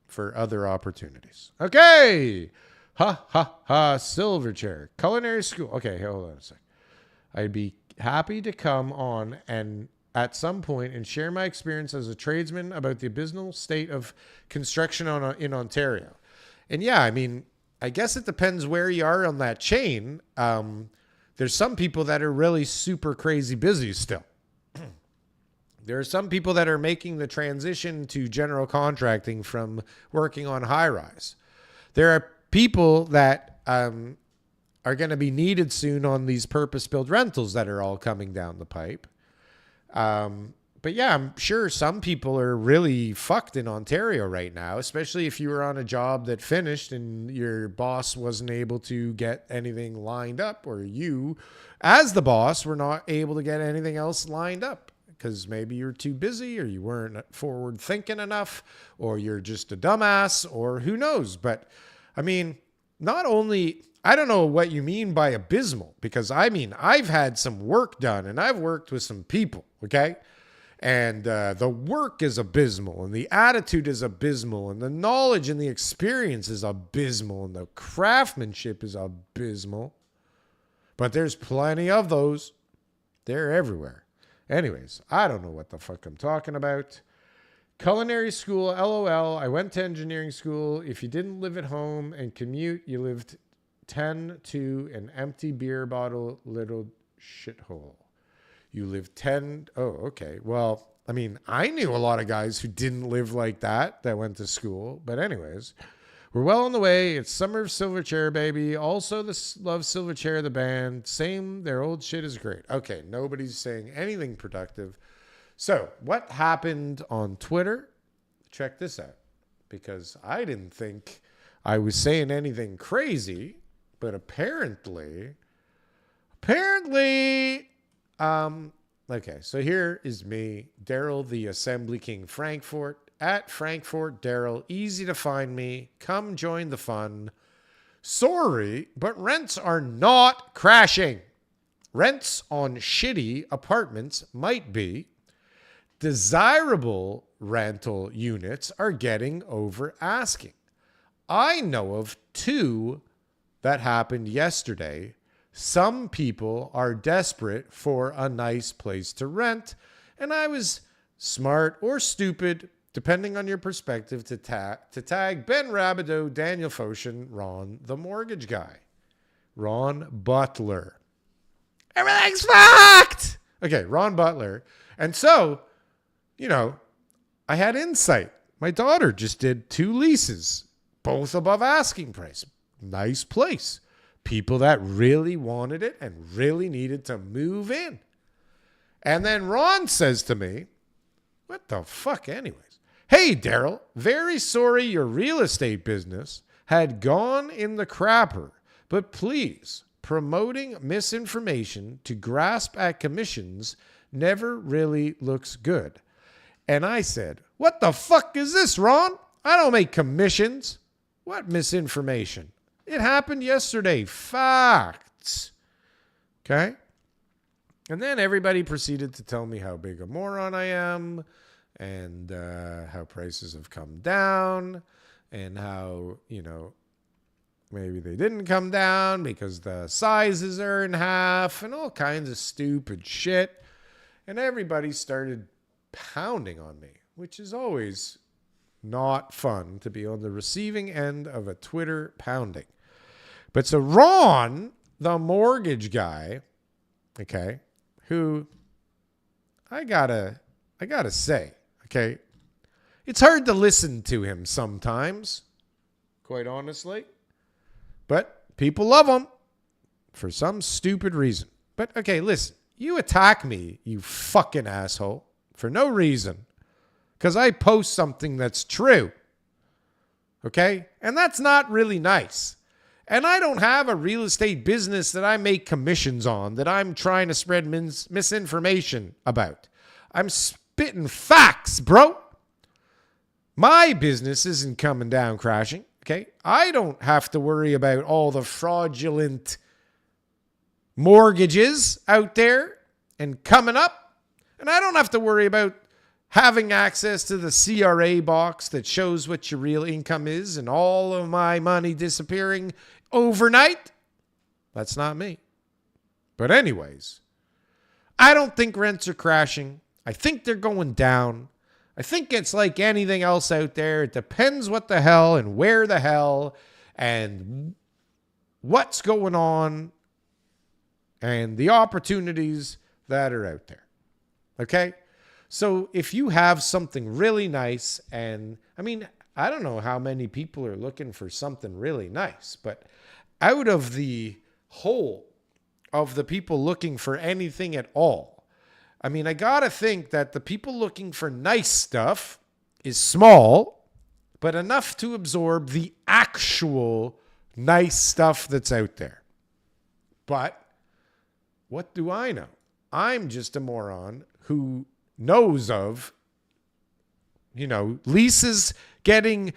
for other opportunities. Okay. Ha, ha, ha. Silverchair. Culinary school. Okay, hold on a sec. I'd be happy to come on and at some point and share my experience as a tradesman about the abysmal state of construction in Ontario. And yeah, I mean, I guess it depends where you are on that chain. There's some people that are really super crazy busy still. There are some people that are making the transition to general contracting from working on high rise. There are people that are going to be needed soon on these purpose-built rentals that are all coming down the pipe. But yeah, I'm sure some people are really fucked in Ontario right now, especially if you were on a job that finished and your boss wasn't able to get anything lined up, or you, as the boss, were not able to get anything else lined up because maybe you're too busy or you weren't forward thinking enough or you're just a dumbass or who knows. But I mean, not only... I don't know what you mean by abysmal, because I mean, I've had some work done and I've worked with some people, okay? And the work is abysmal and the attitude is abysmal and the knowledge and the experience is abysmal and the craftsmanship is abysmal. But there's plenty of those. They're everywhere. Anyways, I don't know what the fuck I'm talking about. Culinary school, LOL. I went to engineering school. If you didn't live at home and commute, you lived 10 to an empty beer bottle little shithole. You live 10. Oh, okay. Well, I mean, I knew a lot of guys who didn't live like that went to school. But anyways, We're well on the way. It's Summer of Silverchair, baby. Also, Love Silverchair, the band. Same, their old shit is great. Okay, nobody's saying anything productive. So, what happened on Twitter? Check this out. Because I didn't think I was saying anything crazy, but apparently, okay, so here is me, Darryl, the Assembly King Frankfort, at Frankfort Darryl. Easy to find me. Come join the fun. Sorry, but rents are not crashing. Rents on shitty apartments might be. Desirable rental units are getting over asking. I know of 2 that happened yesterday. Some people are desperate for a nice place to rent, and I was smart or stupid, depending on your perspective, to tag Ben Rabideau, Daniel Foshin, Ron, the mortgage guy, Ron Butler. Everything's fucked! Okay, Ron Butler. And so, I had insight. My daughter just did 2 leases, both above asking price. Nice place. People that really wanted it and really needed to move in. And then Ron says to me, what the fuck anyways? Hey, Darryl, very sorry your real estate business had gone in the crapper, but please, promoting misinformation to grasp at commissions never really looks good. And I said, what the fuck is this, Ron? I don't make commissions. What misinformation? It happened yesterday. Facts. Okay? And then everybody proceeded to tell me how big a moron I am and how prices have come down and how, maybe they didn't come down because the sizes are in half and all kinds of stupid shit. And everybody started pounding on me, which is always not fun to be on the receiving end of a Twitter pounding. But so Ron, the mortgage guy, okay, who I gotta say, okay, it's hard to listen to him sometimes, quite honestly, but people love him for some stupid reason. But okay, listen, you attack me, you fucking asshole, for no reason, because I post something that's true, okay, and that's not really nice. And I don't have a real estate business that I make commissions on, that I'm trying to spread misinformation about. I'm spitting facts, bro. My business isn't coming down crashing, okay? I don't have to worry about all the fraudulent mortgages out there and coming up. And I don't have to worry about having access to the CRA box that shows what your real income is and all of my money disappearing overnight. That's not me. But anyways, I don't think rents are crashing. I think they're going down. I think it's like anything else out there. It depends what the hell and where the hell and what's going on and the opportunities that are out there. Okay? So if you have something really nice, and I don't know how many people are looking for something really nice, but out of the whole of the people looking for anything at all, I got to think that the people looking for nice stuff is small, but enough to absorb the actual nice stuff that's out there. But what do I know? I'm just a moron who knows of, leases getting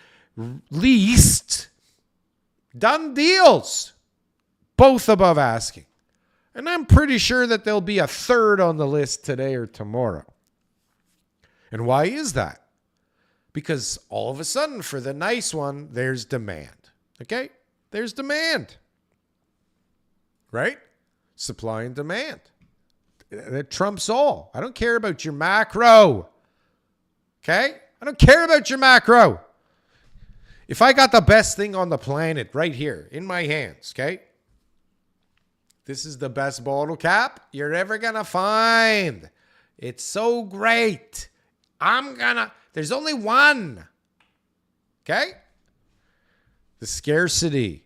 leased, done deals, both above asking. And I'm pretty sure that there'll be a third on the list today or tomorrow. And why is that? Because all of a sudden, for the nice one, there's demand. Okay? There's demand. Right? Supply and demand. That trumps all. I don't care about your macro. Okay? I don't care about your macro. If I got the best thing on the planet right here in my hands, okay? This is the best bottle cap you're ever going to find. It's so great. There's only one. Okay? the scarcity.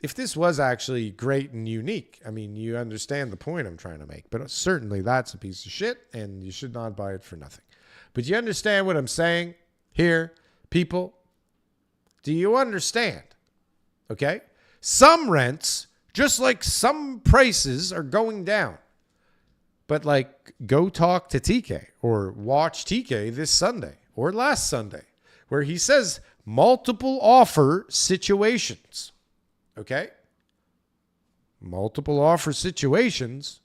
If this was actually great and unique, I mean, you understand the point I'm trying to make, but certainly that's a piece of shit and you should not buy it for nothing. But you understand what I'm saying here, people? Do you understand? Okay? Some rents, just like some prices, are going down. But like, go talk to TK or watch TK this Sunday or last Sunday, where he says multiple offer situations. Okay? Multiple offer situations.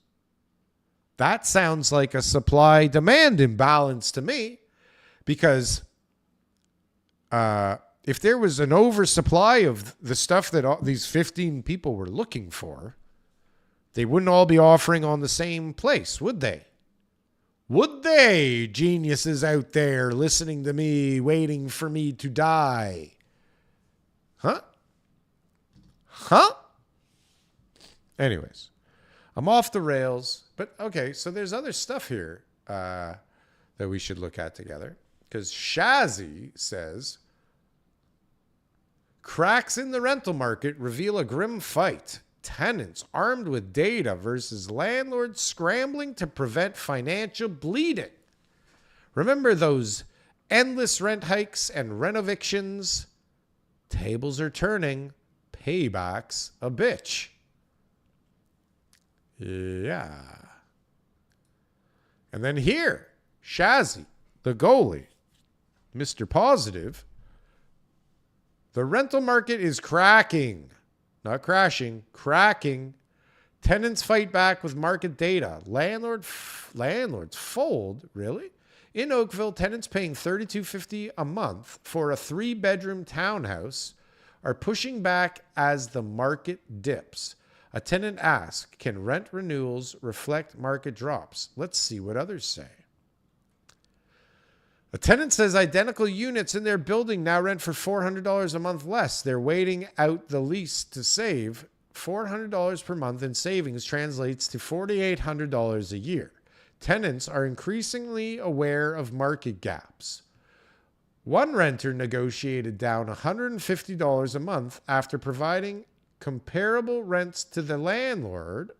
That sounds like a supply-demand imbalance to me, because if there was an oversupply of the stuff that these 15 people were looking for, they wouldn't all be offering on the same place, would they? Would they, geniuses out there listening to me, waiting for me to die? Huh? Huh? Anyways, I'm off the rails. But okay, so there's other stuff here that we should look at together. Because Shazzy says, cracks in the rental market reveal a grim fight. Tenants armed with data versus landlords scrambling to prevent financial bleeding. Remember those endless rent hikes and rent evictions? Tables are turning. Payback's a bitch. Yeah. And then here, Shazzy, the goalie, Mr. Positive. The rental market is cracking. Not crashing, cracking. Tenants fight back with market data. Landlords fold, really? In Oakville, tenants paying $32.50 a month for a 3-bedroom townhouse are pushing back as the market dips. A tenant asks, can rent renewals reflect market drops? Let's see what others say. A tenant says identical units in their building now rent for $400 a month less. They're waiting out the lease to save. $400 per month in savings translates to $4,800 a year. Tenants are increasingly aware of market gaps. One renter negotiated down $150 a month after providing comparable rents to the landlord.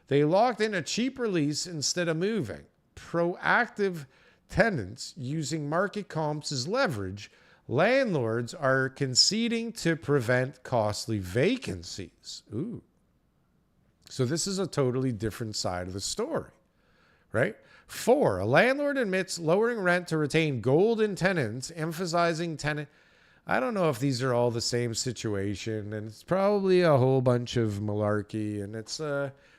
They locked in a cheaper lease instead of moving. Proactive tenants using market comps as leverage. Landlords are conceding to prevent costly vacancies. Ooh. So this is a totally different side of the story, right? 4, a landlord admits lowering rent to retain golden tenants, emphasizing tenant. I don't know if these are all the same situation, and it's probably a whole bunch of malarkey, and it's,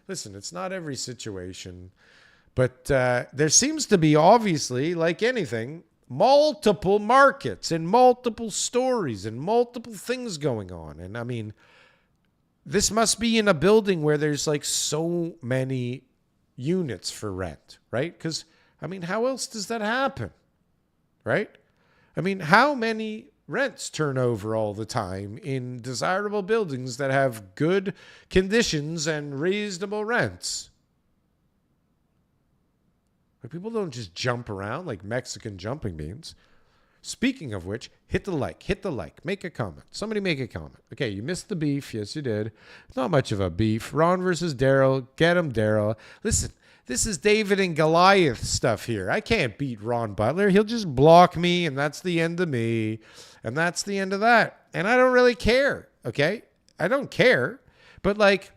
listen, it's not every situation, but there seems to be, obviously, like anything, multiple markets and multiple stories and multiple things going on. And I mean, this must be in a building where there's like so many units for rent, right? Because, I mean, how else does that happen, right? I mean, how many rents turn over all the time in desirable buildings that have good conditions and reasonable rents? Like, people don't just jump around like Mexican jumping beans. Speaking of which, hit the like, make a comment. Somebody make a comment. Okay, you missed the beef. Yes, you did. Not much of a beef. Ron versus Darryl. Get him, Darryl. Listen, this is David and Goliath stuff here. I can't beat Ron Butler. He'll just block me, and that's the end of me. And that's the end of that. And I don't really care, okay? I don't care. But, like,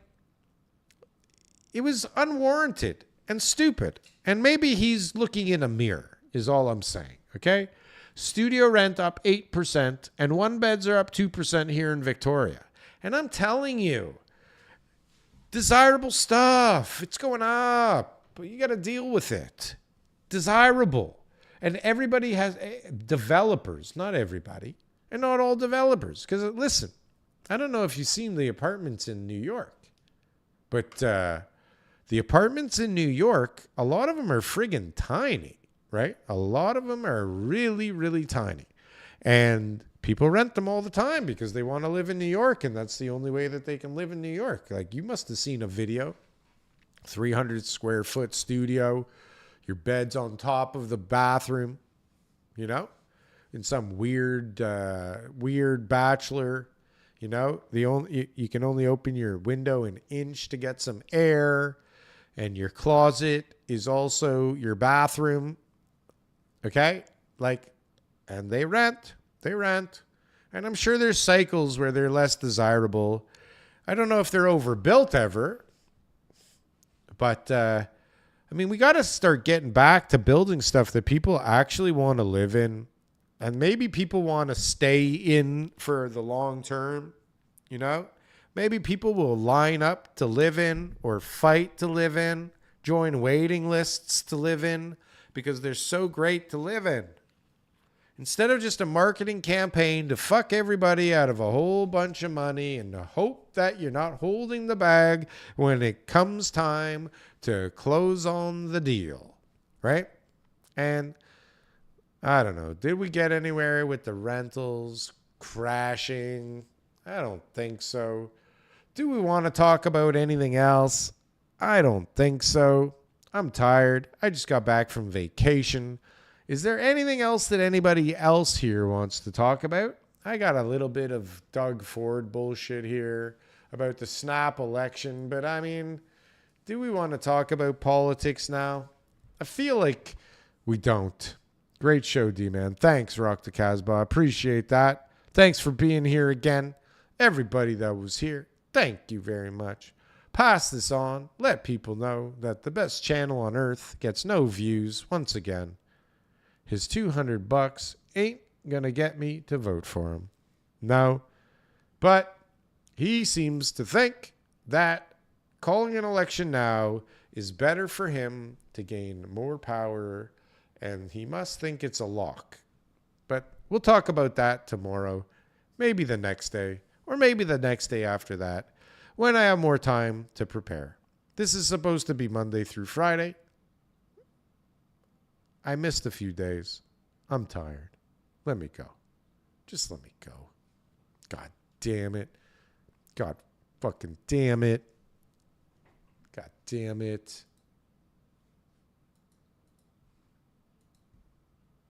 it was unwarranted and stupid. And maybe he's looking in a mirror, is all I'm saying, okay? Studio rent up 8%, and 1-beds are up 2% here in Victoria. And I'm telling you, desirable stuff, it's going up, but you got to deal with it. Desirable. And everybody has developers, not everybody, and not all developers. Because listen, I don't know if you've seen the apartments in New York, but the apartments in New York, a lot of them are friggin' tiny. Right? A lot of them are really, really tiny. And people rent them all the time because they want to live in New York, and that's the only way that they can live in New York. Like, you must have seen a video, 300 square foot studio, your bed's on top of the bathroom, you know, in some weird bachelor, You know, you can only open your window an inch to get some air, and your closet is also your bathroom. Okay? Like, and they rent. And I'm sure there's cycles where they're less desirable. I don't know if they're overbuilt ever, but I mean, we got to start getting back to building stuff that people actually want to live in. And maybe people want to stay in for the long term, you know? Maybe people will line up to live in or fight to live in, join waiting lists to live in because they're so great to live in. Instead of just a marketing campaign to fuck everybody out of a whole bunch of money and to hope that you're not holding the bag when it comes time to close on the deal, right? And I don't know. Did we get anywhere with the rentals crashing? I don't think so. Do we want to talk about anything else? I don't think so. I'm tired. I just got back from vacation. Is there anything else that anybody else here wants to talk about? I got a little bit of Doug Ford bullshit here about the snap election, but I mean, do we want to talk about politics now? I feel like we don't. Great show, D-Man. Thanks, Rock the Casbah. Appreciate that. Thanks for being here again. Everybody that was here, thank you very much. Pass this on. Let people know that the best channel on earth gets no views once again. His $200 ain't gonna get me to vote for him. No. But he seems to think that calling an election now is better for him to gain more power, and he must think it's a lock. But we'll talk about that tomorrow, maybe the next day, or maybe the next day after that, when I have more time to prepare. This is supposed to be Monday through Friday. I missed a few days. I'm tired. Let me go. Just let me go. God damn it. God fucking damn it. God damn it.